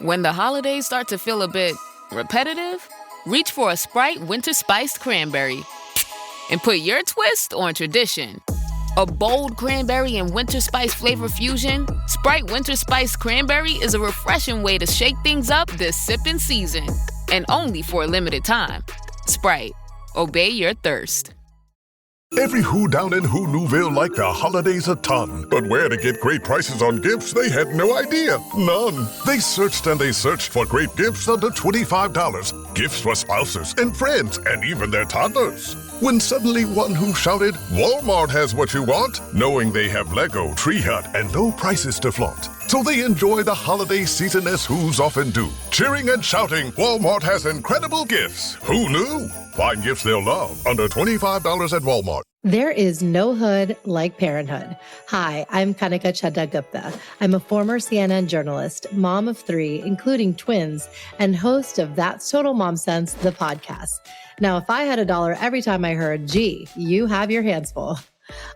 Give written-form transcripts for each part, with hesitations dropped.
When the holidays start to feel a bit repetitive, reach for a Sprite Winter Spiced Cranberry and put your twist on tradition. A bold cranberry and winter spice flavor fusion, Sprite Winter Spiced Cranberry is a refreshing way to shake things up this sipping season. And only for a limited time. Sprite. Obey your thirst. Every Who down in Who Newville liked the holidays a ton. But where to get great prices on gifts, they had no idea. None. They searched and they searched for great gifts under $25. Gifts for spouses and friends and even their toddlers. When suddenly one Who shouted, Walmart has what you want, knowing they have Lego, Tree Hut, and low prices to flaunt. So they enjoy the holiday season as Who's often do. Cheering and shouting, Walmart has incredible gifts. Who knew? Find gifts they'll love under $25 at Walmart. There is no hood like parenthood. Hi, I'm Kanika Chadda Gupta. I'm a former CNN journalist, mom of 3, including twins, and host of That's Total Mom Sense, the podcast. Now, if I had $1 every time I heard, gee, you have your hands full.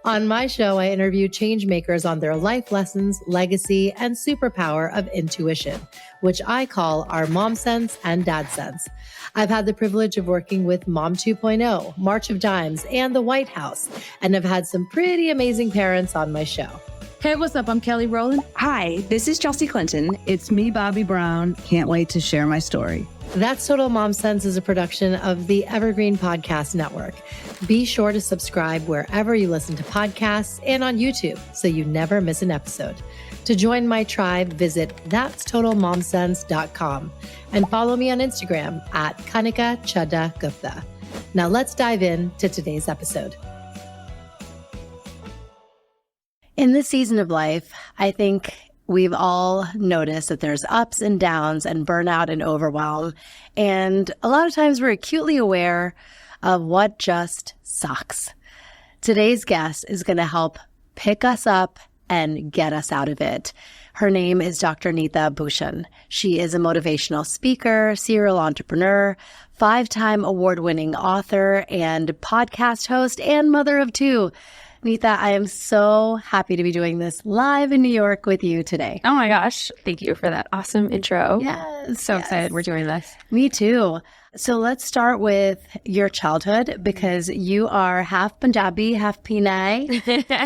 On my show, I interview change makers on their life lessons, legacy, and superpower of intuition, which I call our Mom Sense and Dad Sense. I've had the privilege of working with Mom 2.0, March of Dimes, and the White House, and have had some pretty amazing parents on my show. Hey, what's up? I'm Kelly Rowland. Hi, this is Chelsea Clinton. It's me, Bobby Brown. Can't wait to share my story. That's Total Mom Sense is a production of the Evergreen Podcast Network. Be sure to subscribe wherever you listen to podcasts and on YouTube so you never miss an episode. To join my tribe, visit thatstotalmomsense.com and follow me on Instagram at Kanika Chadda Gupta. Now let's dive in to today's episode. In this season of life, I think we've all noticed that there's ups and downs and burnout and overwhelm. And a lot of times we're acutely aware of what just sucks. Today's guest is going to help pick us up and get us out of it. Her name is Dr. Neeta Bhushan. She is a motivational speaker, serial entrepreneur, 5-time award-winning author, and podcast host, and mother of 2. Neeta, I am so happy to be doing this live in New York with you today. Oh my gosh. Thank you for that awesome intro. Yes. So excited we're doing this. Me too. So let's start with your childhood because you are half Punjabi, half Pinay,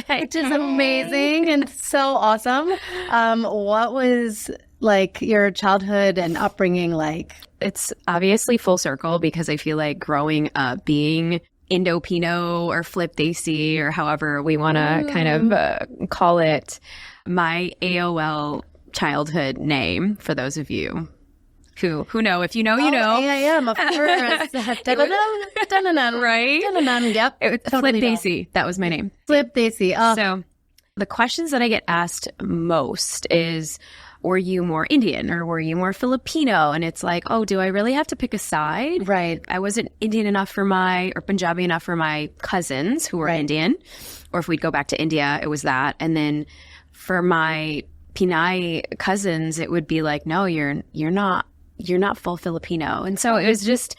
which is amazing and so awesome. What was like your childhood and upbringing like? It's obviously full circle because I feel like growing up being Indo-Pino or Flip Desi or however we want to kind of call it, my AOL childhood name, for those of you who know. If you know, you know. I am, of course. Right? Yep. Totally Flip Desi. That was my name. Flip Desi. Oh. So the questions that I get asked most is, were you more Indian or were you more Filipino? And it's like, oh, do I really have to pick a side? Right. I wasn't Indian enough or Punjabi enough for my cousins who were Indian. Or if we'd go back to India, it was that. And then for my Pinay cousins, it would be like, no, you're not full Filipino. And so it was just,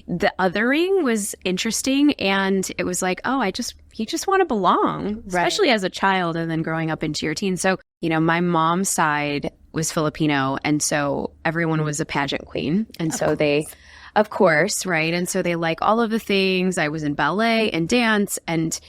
the othering was interesting. And it was like, oh, you just want to belong, especially as a child and then growing up into your teens. So, my mom's side was Filipino. And so everyone was a pageant queen. And so they, of course, right. And so they like all of the things. I was in ballet and dance and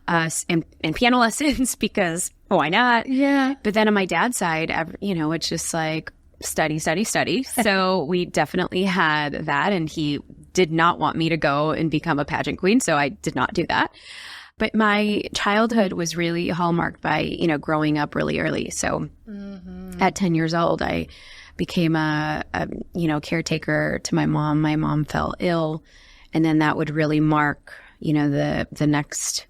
piano lessons because why not? Yeah. But then on my dad's side, it's just like study. So we definitely had that. And he did not want me to go and become a pageant queen. So I did not do that. But my childhood was really hallmarked by, growing up really early. So at 10 years old, I became a caretaker to my mom. My mom fell ill. And then that would really mark, the next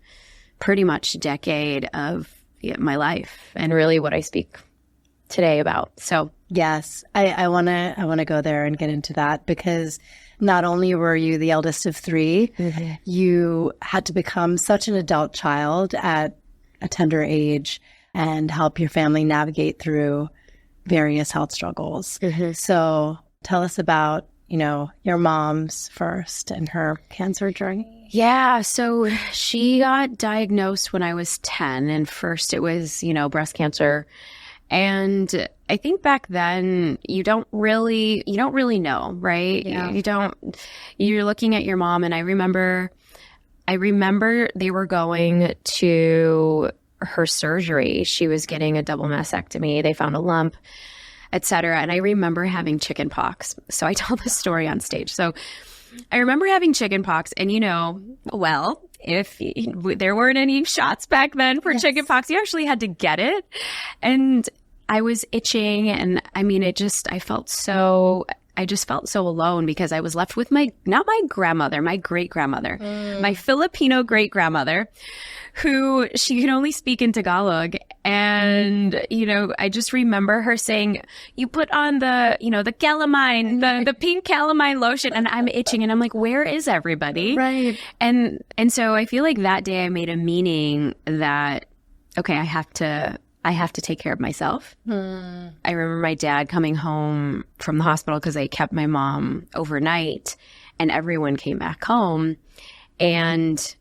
pretty much decade of my life and really what I speak today about. So yes, I want to go there and get into that because not only were you the eldest of 3, you had to become such an adult child at a tender age and help your family navigate through various health struggles. So tell us about, your mom's first and her cancer journey. Yeah. So she got diagnosed when I was 10. And first it was, breast cancer. And I think back then you don't really know, right? Yeah. You're looking at your mom, and I remember they were going to her surgery. She was getting a double mastectomy. They found a lump, etc. And I remember having chicken pox. So I tell this story on stage. So I remember having chicken pox, and if there weren't any shots back then for chicken pox, you actually had to get it. And I was itching, and I mean, I just felt so alone, because I was left with not my grandmother, my great-grandmother, my Filipino great-grandmother, who she could only speak in Tagalog. And, I just remember her saying, you put on the calamine, the pink calamine lotion, and I'm itching, and I'm like, where is everybody? Right. And so I feel like that day I made a meaning that, okay, I have to take care of myself. I remember my dad coming home from the hospital because they kept my mom overnight, and everyone came back home. And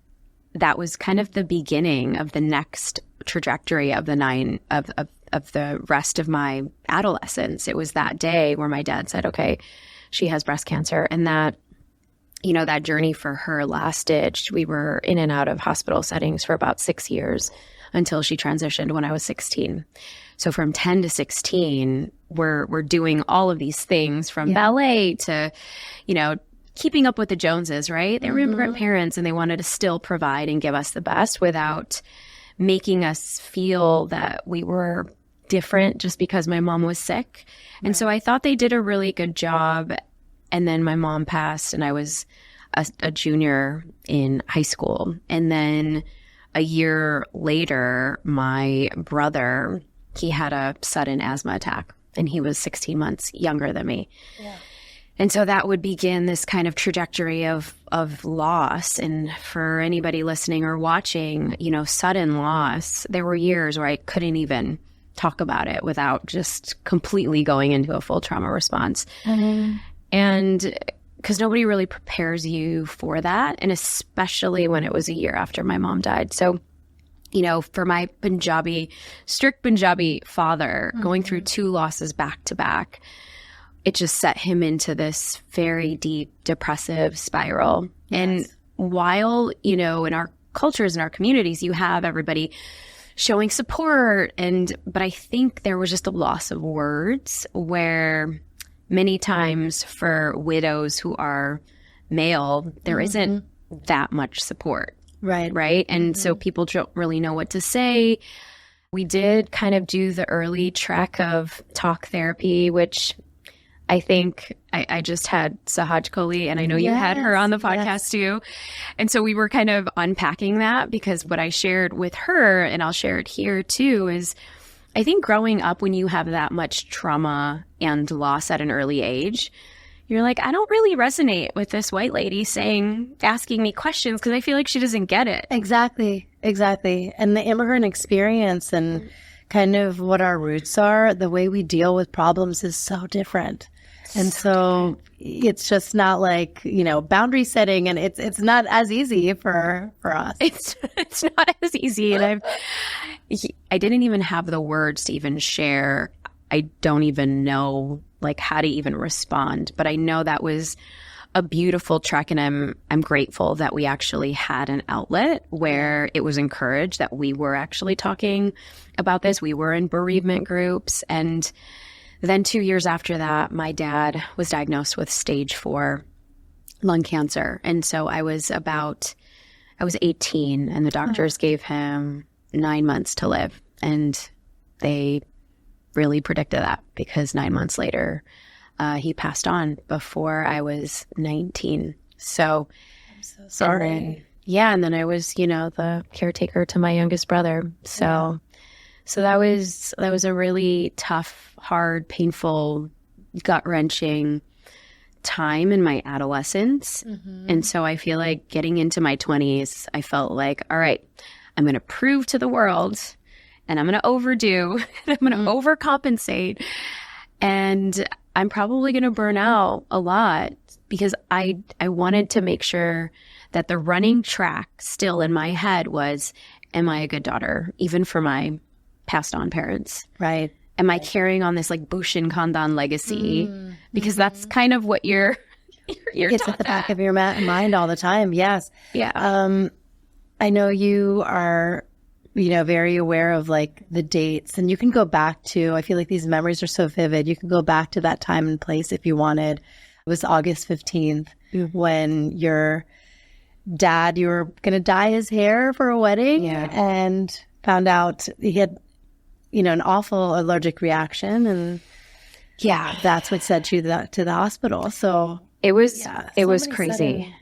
that was kind of the beginning of the next trajectory of the rest of my adolescence. It was that day where my dad said, okay, she has breast cancer. And that, that journey for her lasted. We were in and out of hospital settings for about 6 years until she transitioned when I was 16. So from 10 to 16, we're doing all of these things, from ballet to, keeping up with the Joneses, right? They were immigrant parents, and they wanted to still provide and give us the best without making us feel that we were different just because my mom was sick. And so I thought they did a really good job. And then my mom passed, and I was a junior in high school. And then a year later, my brother, he had a sudden asthma attack, and he was 16 months younger than me. Yeah. And so that would begin this kind of trajectory of loss. And for anybody listening or watching, sudden loss, there were years where I couldn't even talk about it without just completely going into a full trauma response. Mm-hmm. And because nobody really prepares you for that. And especially when it was a year after my mom died. So, for my strict Punjabi father, going through 2 losses back to back, it just set him into this very deep depressive spiral. Yes. And while, in our cultures and our communities, you have everybody showing support, but I think there was just a loss of words, where many times for widows who are male, there isn't that much support. Right. And so people don't really know what to say. We did kind of do the early trek of talk therapy, which I think I just had Sahaj Kohli, and I know you had her on the podcast too. And so we were kind of unpacking that, because what I shared with her, and I'll share it here too, is I think growing up when you have that much trauma and loss at an early age, you're like, I don't really resonate with this white lady asking me questions, because I feel like she doesn't get it. Exactly. And the immigrant experience and kind of what our roots are, the way we deal with problems is so different. And so it's just not like, boundary setting, and it's not as easy for us. It's not as easy. And I didn't even have the words to even share. I don't even know how to even respond, but I know that was a beautiful trek, and I'm grateful that we actually had an outlet where it was encouraged that we were actually talking about this. We were in bereavement groups. And then 2 years after that, my dad was diagnosed with stage 4 lung cancer. And so I was 18, and the doctors gave him 9 months to live. And they really predicted that, because 9 months later, he passed on before I was 19. So I'm so sorry. And then I was, the caretaker to my youngest brother. So that was a really tough, hard, painful, gut-wrenching time in my adolescence. Mm-hmm. And so I feel like getting into my 20s, I felt like, all right, I'm going to prove to the world, and I'm going to overdo, and I'm going to overcompensate, and I'm probably going to burn out a lot, because I wanted to make sure that the running track still in my head was, am I a good daughter, even for my passed on parents? Right. am I carrying on this like Bhushan Khandan legacy? Because that's kind of what you're it's at the back of your mind all the time. Yes. Yeah. I know you are, very aware of like the dates, and you can go back to, I feel like these memories are so vivid. You can go back to that time and place if you wanted. It was August 15th when your dad, you were going to dye his hair for a wedding and found out he had, an awful allergic reaction. And that's what sent you to the hospital. So it was crazy. Sudden.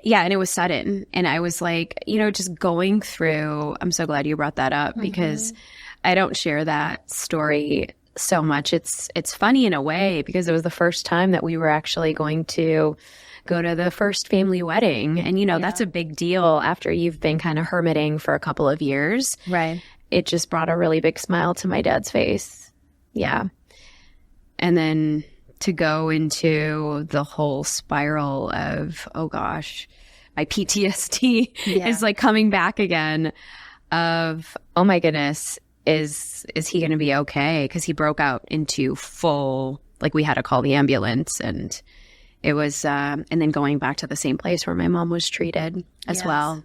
Yeah. And it was sudden. And I was like, just going through, I'm so glad you brought that up because I don't share that story so much. It's funny in a way because it was the first time that we were actually going to go to the first family wedding. And, that's a big deal after you've been kind of hermiting for a couple of years. Right. It just brought a really big smile to my dad's face. Yeah. And then to go into the whole spiral of, oh gosh, my PTSD is like coming back again of, oh my goodness, is he going to be okay? Because he broke out into full, like we had to call the ambulance, and it was, and then going back to the same place where my mom was treated as well.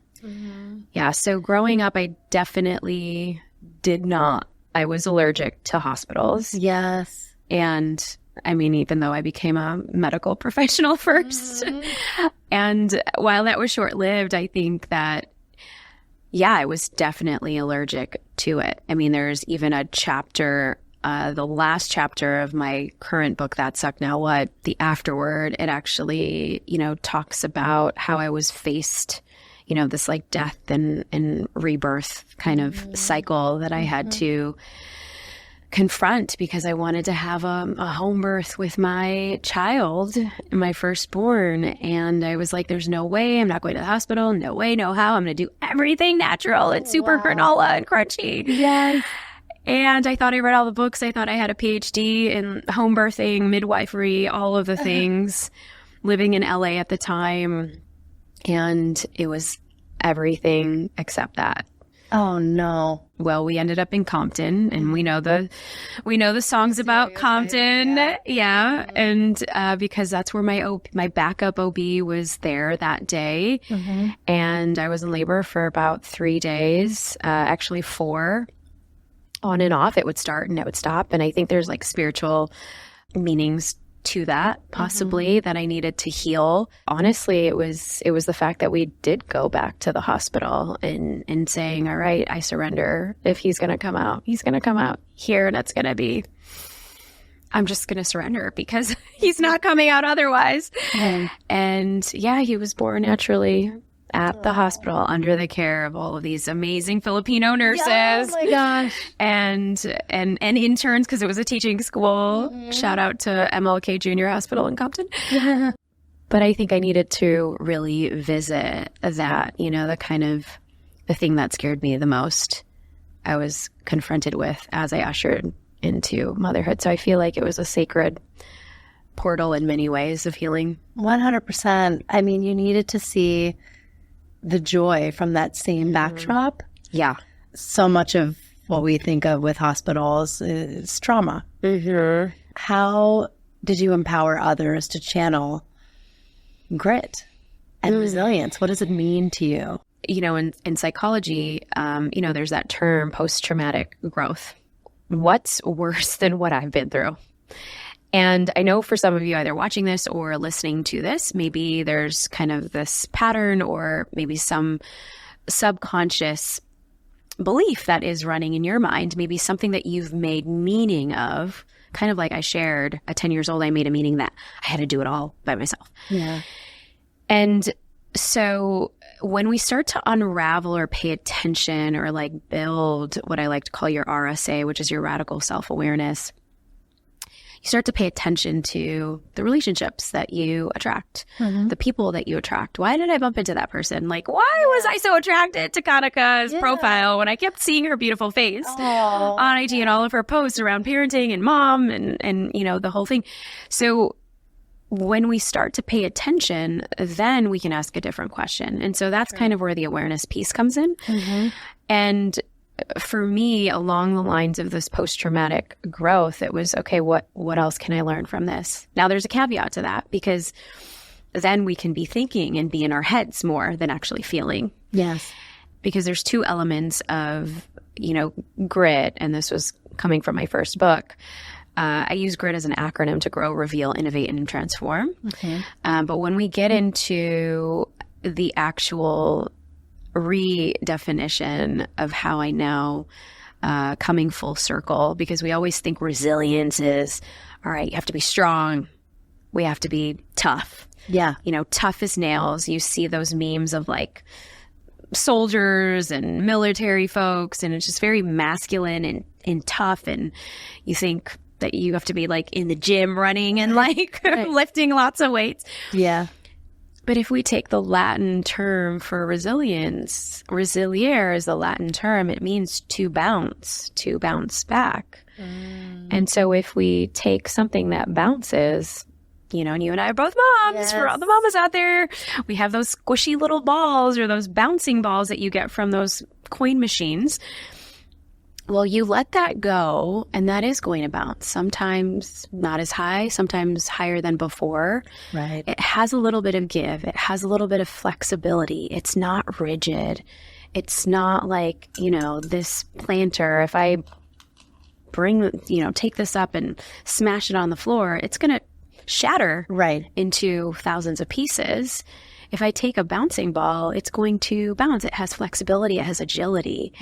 Yeah. So growing up, I definitely did not. I was allergic to hospitals. Yes. And I mean, even though I became a medical professional first, and while that was short-lived, I think that, I was definitely allergic to it. I mean, there's even a chapter, the last chapter of my current book, That Sucked Now What, the afterword, it actually, talks about how I was faced, this like death and rebirth kind of cycle that I had to confront because I wanted to have a home birth with my child, my firstborn. And I was like, there's no way I'm not going to the hospital. No way, no how. I'm going to do everything natural and super granola and crunchy. Yes. And I thought I read all the books. I thought I had a PhD in home birthing, midwifery, all of the things, living in LA at the time. And it was everything except that. Oh no. Well, we ended up in Compton, and we know the songs about Compton. Yeah. And because that's where my backup OB was there that day. And I was in labor for about 3 days, actually 4, on and off. It would start and it would stop. And I think there's like spiritual meanings to that, possibly, that I needed to heal. Honestly, it was the fact that we did go back to the hospital and saying, all right, I surrender. If he's going to come out, he's going to come out here, and it's going to be, I'm just going to surrender because he's not coming out otherwise. And he was born naturally at the hospital under the care of all of these amazing Filipino nurses. Oh my gosh. And interns, because it was a teaching school. Shout out to MLK Junior Hospital in Compton. But I think I needed to really visit that, the thing that scared me the most I was confronted with as I ushered into motherhood. So I feel like it was a sacred portal in many ways of healing. 100%. I mean, you needed to see the joy from that same backdrop. Yeah. So much of what we think of with hospitals is trauma. How did you empower others to channel grit and resilience? What does it mean to you? In psychology, there's that term post-traumatic growth. What's worse than what I've been through? And I know for some of you either watching this or listening to this, maybe there's kind of this pattern or maybe some subconscious belief that is running in your mind, maybe something that you've made meaning of, kind of like I shared at 10 years old, I made a meaning that I had to do it all by myself. Yeah. And so when we start to unravel or pay attention or like build what I like to call your RSA, which is your radical self-awareness, you start to pay attention to the relationships that you attract, the people that you attract. Why did I bump into that person? Like, why was I so attracted to Kanika's profile when I kept seeing her beautiful face on IG and all of her posts around parenting and mom and the whole thing. So when we start to pay attention, then we can ask a different question. And so that's kind of where the awareness piece comes in. And for me, along the lines of this post-traumatic growth, it was, okay, what else can I learn from this? Now, there's a caveat to that, because then we can be thinking and be in our heads more than actually feeling. Yes. Because there's two elements of, grit, and this was coming from my first book. I use GRIT as an acronym to grow, reveal, innovate, and transform. Okay. But when we get into the actual redefinition of how I know, coming full circle, because we always think resilience is, all right, you have to be strong. We have to be tough. Yeah. Tough as nails. You see those memes of like soldiers and military folks, and it's just very masculine and tough. And you think that you have to be like in the gym running and like lifting lots of weights. Yeah. But if we take the Latin term for resilience, resiliere is the Latin term. It means to bounce back. And so if we take something that bounces, and you and I are both moms, Yes. for all the mamas out there, we have those squishy little balls or those bouncing balls that you get from those coin machines. Well, you let that go, and that is going to bounce. Sometimes not as high, sometimes higher than before. Right. It has a little bit of give. It has a little bit of flexibility. It's not rigid. It's not like, this planter, if I take this up and smash it on the floor, it's going to shatter into thousands of pieces. If I take a bouncing ball, it's going to bounce. It has flexibility. It has agility.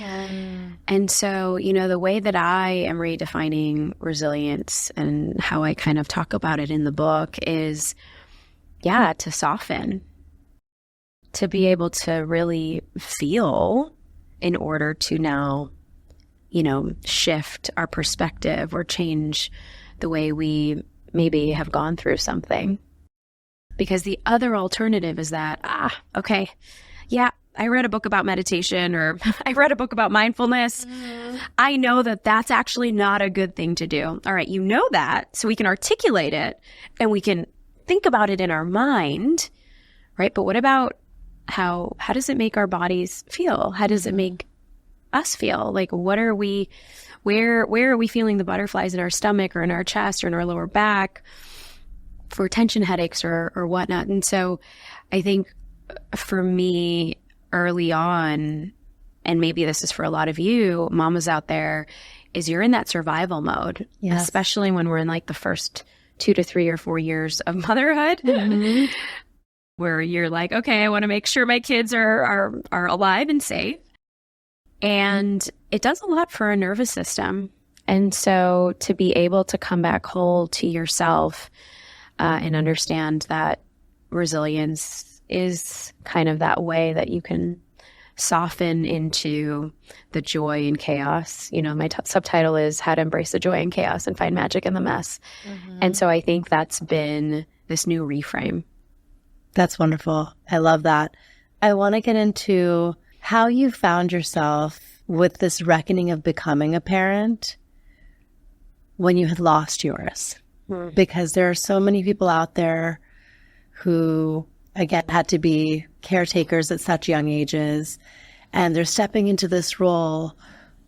And so, the way that I am redefining resilience and how I kind of talk about it in the book is, to soften, to be able to really feel in order to now, shift our perspective or change the way we maybe have gone through something. Because the other alternative is that, okay, I read a book about meditation, or I read a book about mindfulness. I know that that's actually not a good thing to do. All right, you know that, so we can articulate it and we can think about it in our mind, right? But what about how does it make our bodies feel? How does it make us feel? Like, what are we, where are we feeling the butterflies in our stomach or in our chest or in our lower back for tension headaches or whatnot? And so I think for me early on, and maybe this is for a lot of you mamas out there, is you're in that survival mode, especially when we're in like the first 2 to 3 or 4 years of motherhood, where you're like, okay, I want to make sure my kids are alive and safe. And it does a lot for our nervous system. And so to be able to come back whole to yourself and understand that resilience is kind of that way that you can soften into the joy and chaos. My subtitle is How to Embrace the Joy and Chaos and Find Magic in the Mess. And so I think that's been this new reframe. That's wonderful. I love that. I want to get into how you found yourself with this reckoning of becoming a parent when you had lost yours. Because there are so many people out there who, again, had to be caretakers at such young ages, and they're stepping into this role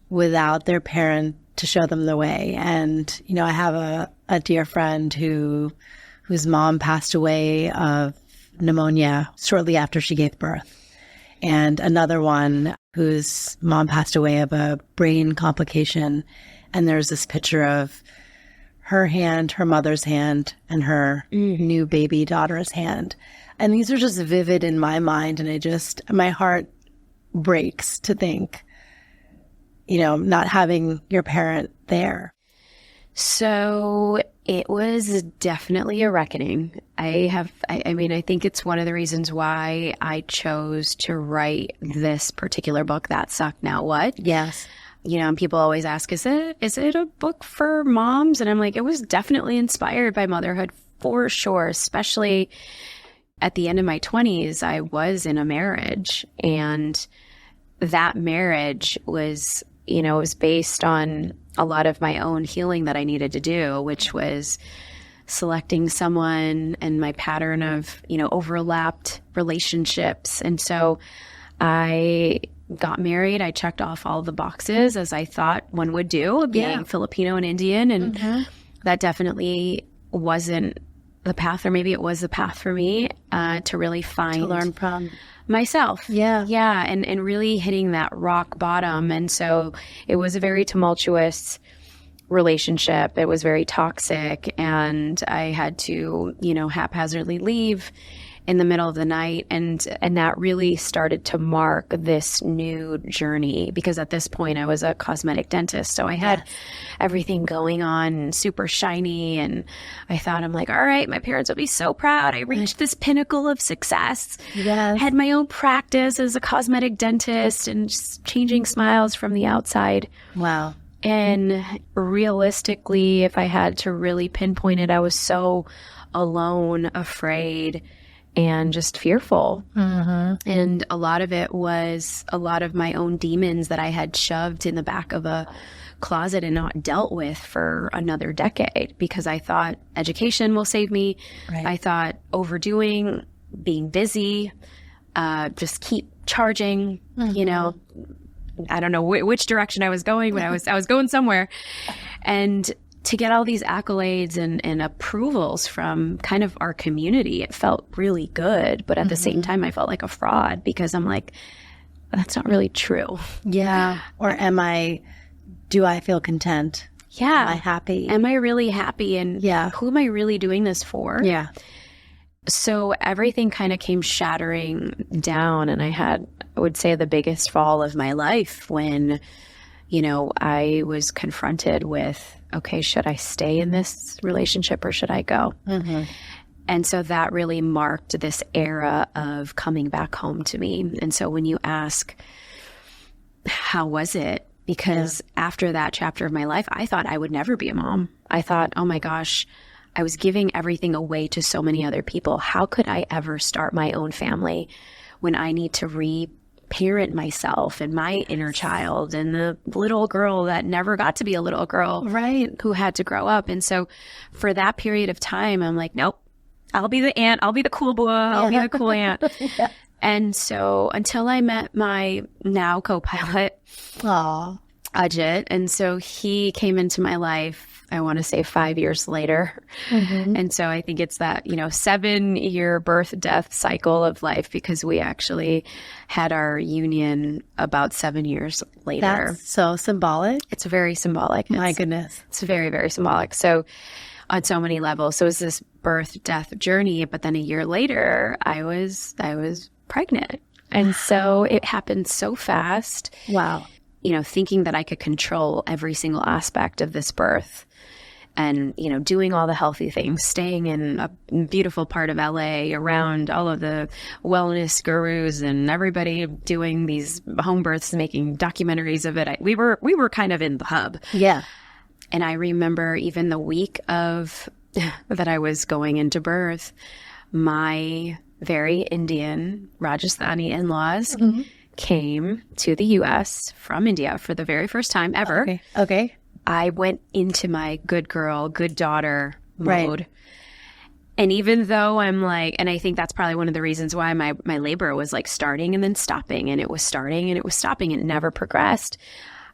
without their parent to show them the way. And, I have a dear friend whose mom passed away of pneumonia shortly after she gave birth. And another one whose mom passed away of a brain complication. And there's this picture of her hand, her mother's hand, and her new baby daughter's hand. And these are just vivid in my mind. And my heart breaks to think, not having your parent there. So it was definitely a reckoning. I think it's one of the reasons why I chose to write this particular book, That Sucked, Now What? Yes. And people always ask, is it a book for moms? And I'm like, it was definitely inspired by motherhood for sure, especially at the end of my 20s. I was in a marriage, and that marriage was, it was based on a lot of my own healing that I needed to do, which was selecting someone and my pattern of, overlapped relationships. And so I got married, I checked off all the boxes as I thought one would do, being Filipino and Indian. And that definitely wasn't the path, or maybe it was the path for me to really find, to learn from myself. Yeah, and really hitting that rock bottom. And so it was a very tumultuous relationship. It was very toxic, and I had to, haphazardly leave in the middle of the night, and that really started to mark this new journey, because at this point I was a cosmetic dentist, so I had everything going on, super shiny, and I thought, I'm like, all right, my parents will be so proud. I reached this pinnacle of success. Had my own practice as a cosmetic dentist and just changing smiles from the outside. Wow. And realistically, if I had to really pinpoint it, I was so alone, afraid, and just fearful. And a lot of it was a lot of my own demons that I had shoved in the back of a closet and not dealt with for another decade, because I thought education will save me. I thought overdoing, being busy, just keep charging, I don't know which direction I was going, but I was going somewhere. And to get all these accolades and approvals from kind of our community, it felt really good. But at the same time, I felt like a fraud, because I'm like, that's not really true. Yeah. Or do I feel content? Yeah. Am I happy? Am I really happy? And who am I really doing this for? Yeah. So everything kind of came shattering down, and I would say, the biggest fall of my life when, I was confronted with, okay, should I stay in this relationship or should I go? And so that really marked this era of coming back home to me. And so when you ask, how was it? Because after that chapter of my life, I thought I would never be a mom. I thought, oh my gosh, I was giving everything away to so many other people. How could I ever start my own family when I need to reparent myself and my inner child and the little girl that never got to be a little girl, who had to grow up? And so for that period of time, I'm like, nope, I'll be the aunt. I'll be the cool boy. I'll be the cool aunt. And so until I met my now co-pilot, Ajit, and so he came into my life, I want to say 5 years later. And so I think it's that, 7-year birth death cycle of life, because we actually had our union about 7 years later. That's so symbolic. It's very symbolic. My goodness. It's very, very symbolic. So on so many levels. So it was this birth death journey, but then a year later I was pregnant. And so it happened so fast. Wow. Thinking that I could control every single aspect of this birth, and, doing all the healthy things, staying in a beautiful part of LA around all of the wellness gurus and everybody doing these home births, making documentaries of it. We were kind of in the hub. Yeah. And I remember even the week of that I was going into birth, my very Indian Rajasthani in-laws came to the U.S. from India for the very first time ever. Okay. I went into my good girl, good daughter mode. And even though I'm like, and I think that's probably one of the reasons why my labor was like starting and then stopping, and it was starting and it was stopping, and it never progressed.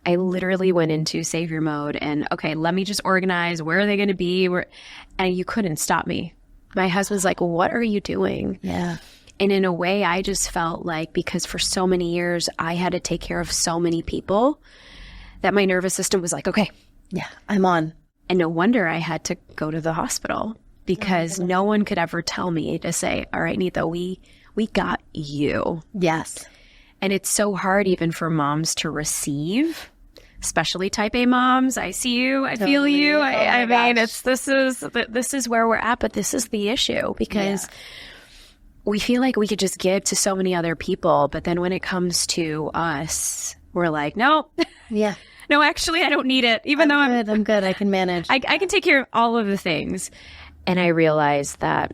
I literally went into savior mode and, okay, let me just organize. Where are they going to be? And you couldn't stop me. My husband's like, what are you doing? Yeah. And in a way, I just felt like, because for so many years, I had to take care of so many people, that my nervous system was like, okay. Yeah, I'm on. And no wonder I had to go to the hospital, because no one could ever tell me to say, all right, Neeta, we got you. Yes. And it's so hard even for moms to receive, especially type A moms. I see you. I feel you. I mean, this is where we're at, but this is the issue, because we feel like we could just give to so many other people. But then when it comes to us, we're like, no. Yeah. No, actually, I don't need it. Even though I'm good. I can manage. I can take care of all of the things. And I realized that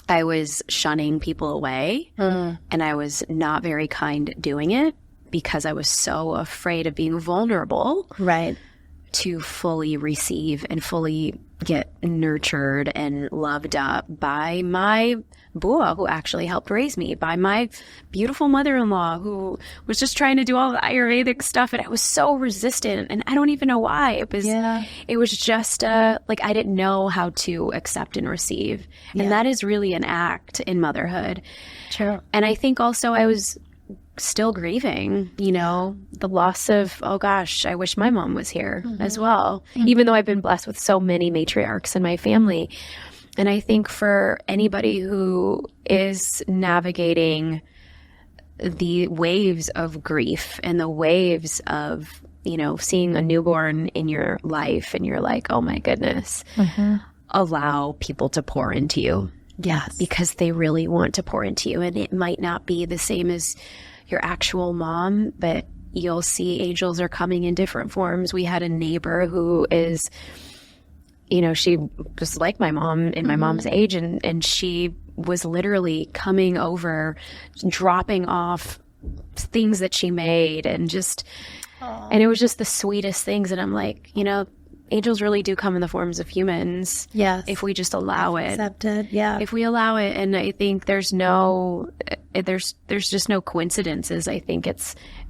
I was shunning people away, and I was not very kind doing it, because I was so afraid of being vulnerable to fully receive and fully get nurtured and loved up by my bua, who actually helped raise me, by my beautiful mother-in-law, who was just trying to do all the Ayurvedic stuff, and I was so resistant, and I don't even know why. It was just like I didn't know how to accept and receive, and that is really an act in motherhood. Sure. And I think also I was still grieving, the loss of, oh gosh, I wish my mom was here as well, even though I've been blessed with so many matriarchs in my family. And I think for anybody who is navigating the waves of grief and the waves of, seeing a newborn in your life and you're like, oh my goodness, allow people to pour into you. Yes. Because they really want to pour into you. And it might not be the same as your actual mom, but you'll see angels are coming in different forms. We had a neighbor who is, she was like my mom in my mom's age, and she was literally coming over, dropping off things that she made, and and it was just the sweetest things. And I'm like, angels really do come in the forms of humans. Yes. If we just allow it. Accept it. Yeah. If we allow it. And I think there's just no coincidences. I think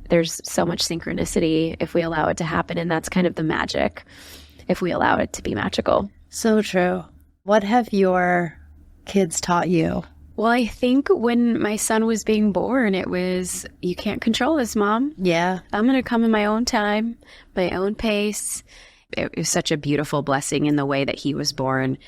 there's so much synchronicity if we allow it to happen. And that's kind of the magic, if we allow it to be magical. So true. What have your kids taught you? Well, I think when my son was being born, it was, you can't control this, Mom. Yeah. I'm going to come in my own time, my own pace. It was such a beautiful blessing in the way that he was born,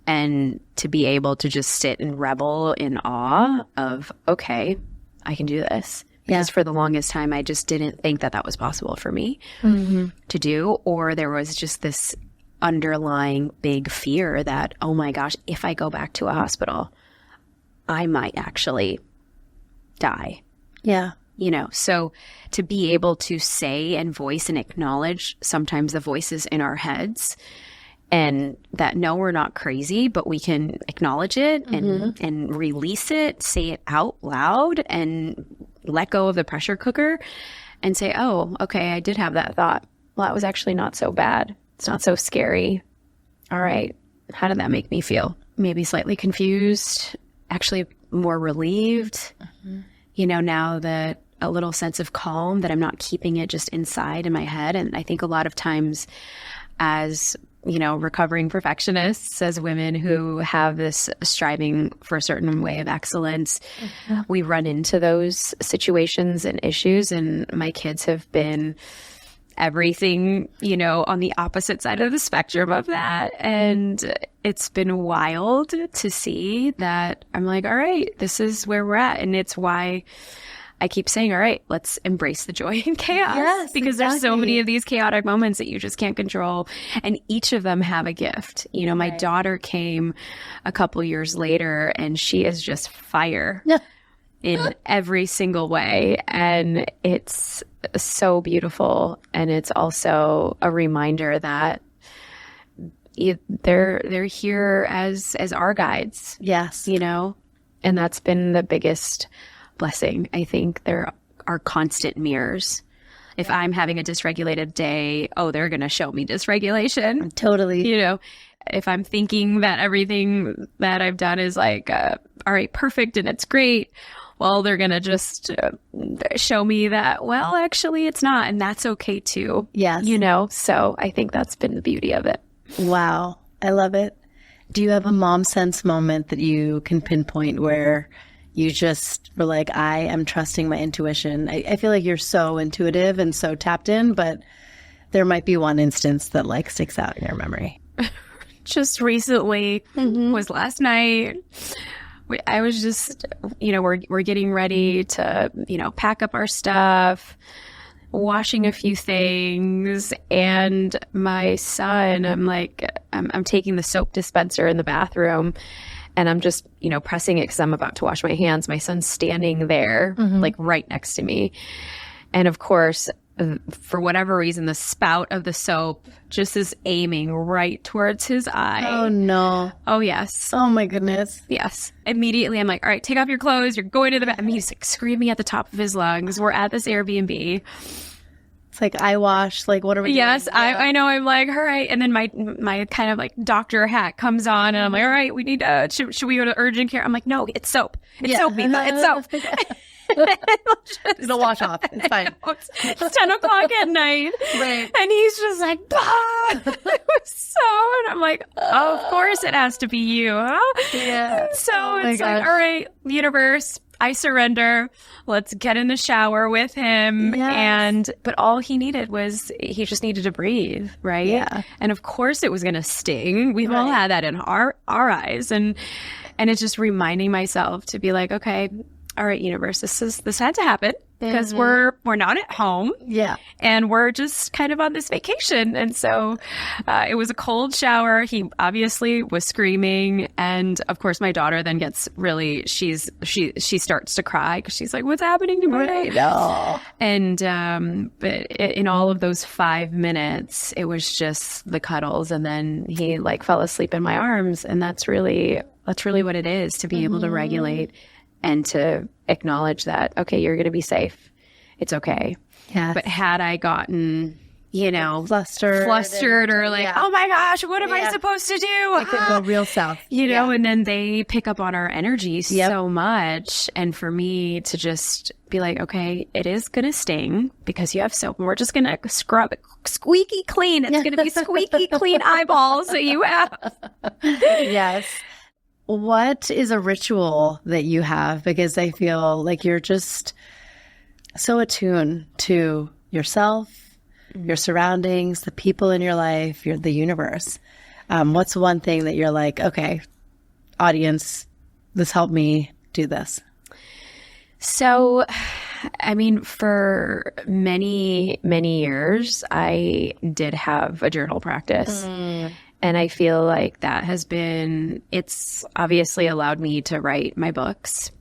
and to be able to just sit and revel in awe of, okay, I can do this. Because for the longest time, I just didn't think that was possible for me to do. Or there was just this underlying big fear that, oh my gosh, if I go back to a hospital, I might actually die. Yeah. So to be able to say and voice and acknowledge sometimes the voices in our heads, and that no, we're not crazy, but we can acknowledge it and release it, say it out loud, and let go of the pressure cooker and say, oh, okay, I did have that thought. Well, that was actually not so bad. It's not so scary. All right. How did that make me feel? Maybe slightly confused, actually more relieved, now that a little sense of calm, that I'm not keeping it just inside in my head. And I think a lot of times as, recovering perfectionists, as women who have this striving for a certain way of excellence, we run into those situations and issues. And my kids have been everything, on the opposite side of the spectrum of that. And it's been wild to see that I'm like, all right, this is where we're at. And it's why I keep saying, all right, let's embrace the joy and chaos. Yes, because there's so many of these chaotic moments that you just can't control. And each of them have a gift. My daughter came a couple years later, and she is just fire in every single way. And it's so beautiful. And it's also a reminder that they're here as our guides. Yes. And that's been the biggest blessing. I think there are constant mirrors. If I'm having a dysregulated day, they're going to show me dysregulation. Totally. If I'm thinking that everything that I've done is like, all right, perfect and it's great, well, they're going to just show me that, well, actually it's not. And that's okay too. Yes. So I think that's been the beauty of it. Wow. I love it. Do you have a mom sense moment that you can pinpoint where you just were like, I am trusting my intuition? I feel like you're so intuitive and so tapped in, but there might be one instance that sticks out in your memory. Just recently was last night. I was just, we're getting ready to, pack up our stuff, washing a few things, and my son, I'm taking the soap dispenser in the bathroom, and I'm just, pressing it because I'm about to wash my hands. My son's standing there, right next to me. And of course, for whatever reason, the spout of the soap just is aiming right towards his eye. Oh, no. Oh, yes. Oh, my goodness. Yes. Immediately, I'm like, all right, take off your clothes. You're going to the bathroom. He's screaming at the top of his lungs. We're at this Airbnb. It's like eye wash. Like, what are we doing? Yes, I know. I'm like, all right. And then my kind of like doctor hat comes on, and I'm like, all right, we need should we go to urgent care? I'm like, no, it's soap. It's soap, Neeta. It's soap. It'll wash off. It's fine. It's 10 o'clock at night. Right. And he's just like, bah! It was and I'm like, oh, of course it has to be you, huh? Yeah. So it's like, all right, universe, I surrender. Let's get in the shower with him. Yes. But all he needed was, he just needed to breathe, right? Yeah. And of course it was going to sting. We've all had that in our eyes. And it's just reminding myself to be like, okay, all right, universe, this had to happen because we're not at home. Yeah. And we're just kind of on this vacation. And so it was a cold shower. He obviously was screaming. And of course, my daughter then gets really, she starts to cry because she's like, what's happening to me? Right. Oh. And, but in all of those 5 minutes, it was just the cuddles. And then he like fell asleep in my arms. And that's really what it is, to be able to regulate and to acknowledge that, okay, you're going to be safe. It's okay. Yeah. But had I gotten, flustered or like, oh my gosh, what am I supposed to do? It could go real south. And then they pick up on our energy so much. And for me to just be like, okay, it is going to sting because you have soap and we're just going to scrub it squeaky clean. It's going to be squeaky clean eyeballs that you have. Yes. What is a ritual that you have? Because I feel like you're just so attuned to yourself, your surroundings, the people in your life, the universe. What's one thing that you're like, okay, audience, this helped me do this? So, I mean, for many, many years, I did have a journal practice. And I feel like that it's obviously allowed me to write my books.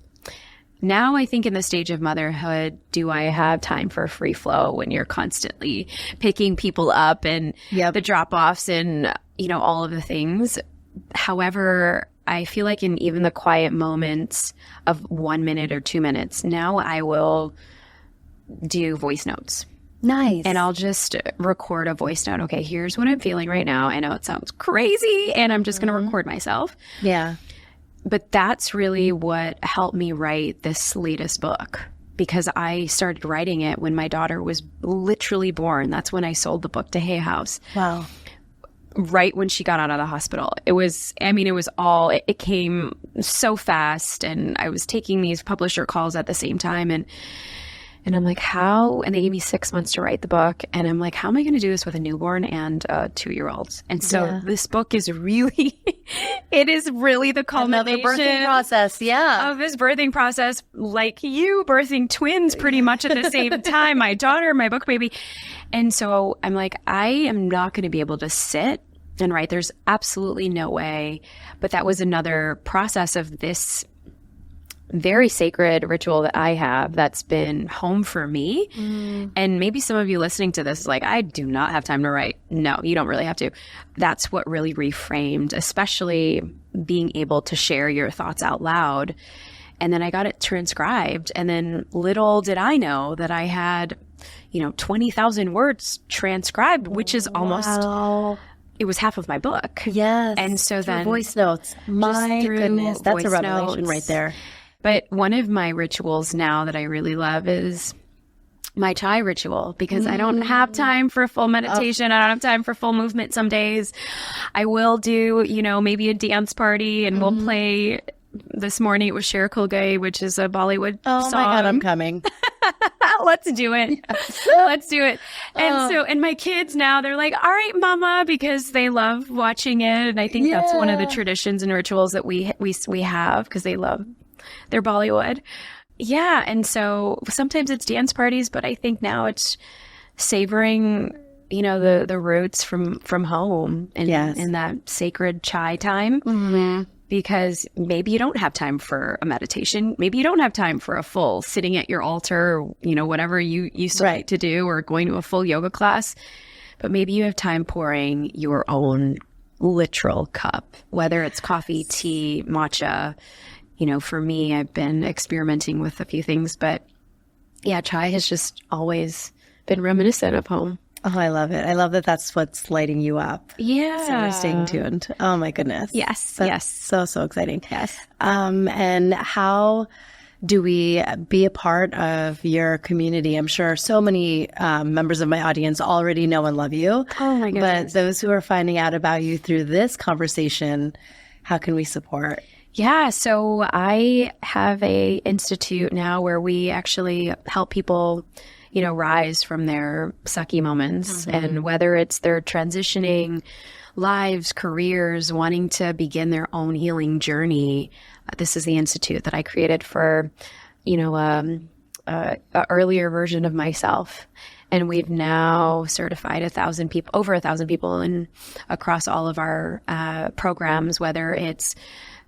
Now I think in the stage of motherhood, do I have time for free flow when you're constantly picking people up and the drop-offs and, all of the things? However, I feel like in even the quiet moments of 1 minute or 2 minutes, now I will do voice notes. Nice. And I'll just record a voice note. Okay, here's what I'm feeling right now. I know it sounds crazy, and I'm just going to record myself. Yeah. But that's really what helped me write this latest book, because I started writing it when my daughter was literally born. That's when I sold the book to Hay House. Wow. Right when she got out of the hospital. It came so fast, and I was taking these publisher calls at the same time, and I'm like, how? And they gave me 6 months to write the book. And I'm like, how am I going to do this with a newborn and a 2-year-old? And so this book is really, it is really the culmination. Another birthing process. Yeah. Of this birthing process, like you birthing twins pretty much at the same time, my daughter, my book baby. And so I'm like, I am not going to be able to sit and write. There's absolutely no way. But that was another process of this very sacred ritual that I have that's been home for me. And maybe some of you listening to this is like, I do not have time to write. No, you don't really have to. That's what really reframed, especially being able to share your thoughts out loud. And then I got it transcribed. And then little did I know that I had, 20,000 words transcribed, which is almost, it was half of my book. Yes. And so then voice notes. My goodness. That's a revelation right there. But one of my rituals now that I really love is my chai ritual, because I don't have time for full meditation. I don't have time for full movement some days. I will do, maybe a dance party, and we'll play. This morning it was Sher Kulgai, which is a Bollywood song. Oh my God, I'm coming. Let's do it. Let's do it. And and my kids now, they're like, all right, mama, because they love watching it. And I think that's one of the traditions and rituals that we have, because they love their Bollywood. Yeah. And so sometimes it's dance parties, but I think now it's savoring, the roots from home and in that sacred chai time. Because maybe you don't have time for a meditation. Maybe you don't have time for a full sitting at your altar, or, whatever you used to like to do, or going to a full yoga class. But maybe you have time pouring your own literal cup, whether it's coffee, tea, matcha. For me, I've been experimenting with a few things, but yeah, chai has just always been reminiscent of home. Oh, I love it. I love that that's what's lighting you up. Yeah. So you're staying tuned. Oh, my goodness. Yes. That's yes. So exciting. Yes. And how do we be a part of your community? I'm sure so many members of my audience already know and love you. Oh, my goodness. But those who are finding out about you through this conversation, how can we support? Yeah, so I have a institute now where we actually help people, rise from their sucky moments. And whether it's their transitioning lives, careers, wanting to begin their own healing journey, this is the institute that I created for, an earlier version of myself. And we've now certified over 1,000 people across all of our programs, whether it's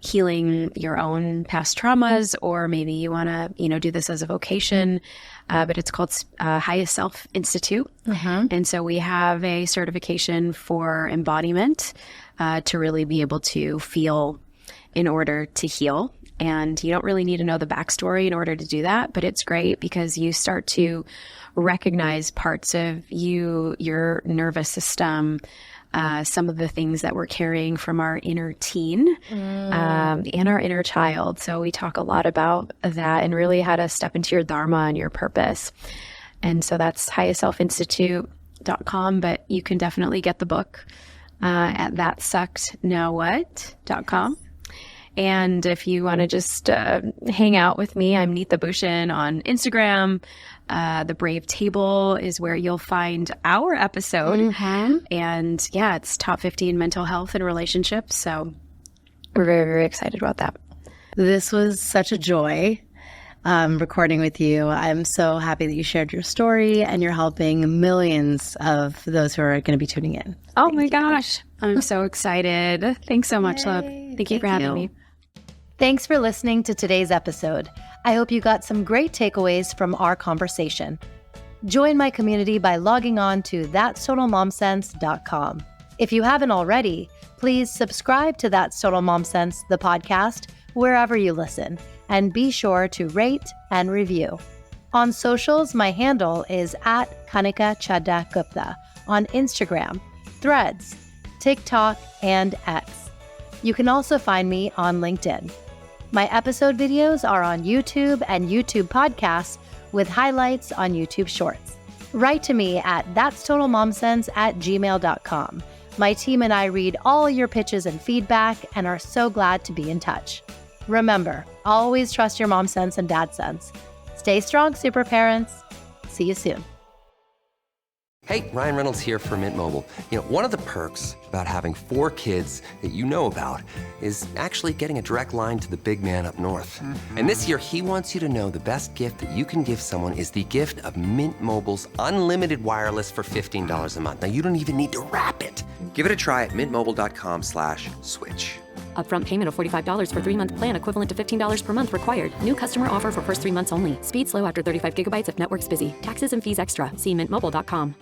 healing your own past traumas, or maybe you want to, do this as a vocation. But it's called Highest Self Institute. And so we have a certification for embodiment to really be able to feel in order to heal. And you don't really need to know the backstory in order to do that, but it's great because you start to recognize parts of your nervous system, some of the things that we're carrying from our inner teen and our inner child. So we talk a lot about that and really how to step into your dharma and your purpose. And so that's highestselfinstitute.com, but you can definitely get the book at thatsuckednowwhat.com. And if you want to just hang out with me, I'm Neeta Bhushan on Instagram. The Brave Table is where you'll find our episode. And yeah, it's top 50 in mental health and relationships. So we're very, very excited about that. This was such a joy recording with you. I'm so happy that you shared your story and you're helping millions of those who are going to be tuning in. Oh my gosh. I'm so excited. Thanks so much, love. Thank you for having me. Thanks for listening to today's episode. I hope you got some great takeaways from our conversation. Join my community by logging on to thatstotalmomsense.com. If you haven't already, please subscribe to That's Total Mom Sense, the podcast, wherever you listen, and be sure to rate and review. On socials, my handle is at Kanika Chadda Gupta on Instagram, Threads, TikTok, and X. You can also find me on LinkedIn. My episode videos are on YouTube and YouTube podcasts with highlights on YouTube Shorts. Write to me at thatstotalmomsense@gmail.com. My team and I read all your pitches and feedback and are so glad to be in touch. Remember, always trust your mom sense and dad sense. Stay strong, super parents. See you soon. Hey, Ryan Reynolds here for Mint Mobile. One of the perks about having 4 kids that you know about is actually getting a direct line to the big man up north. And this year, he wants you to know the best gift that you can give someone is the gift of Mint Mobile's unlimited wireless for $15 a month. Now, you don't even need to wrap it. Give it a try at mintmobile.com/switch. Upfront payment of $45 for 3-month plan equivalent to $15 per month required. New customer offer for first 3 months only. Speed slow after 35 gigabytes if network's busy. Taxes and fees extra. See mintmobile.com.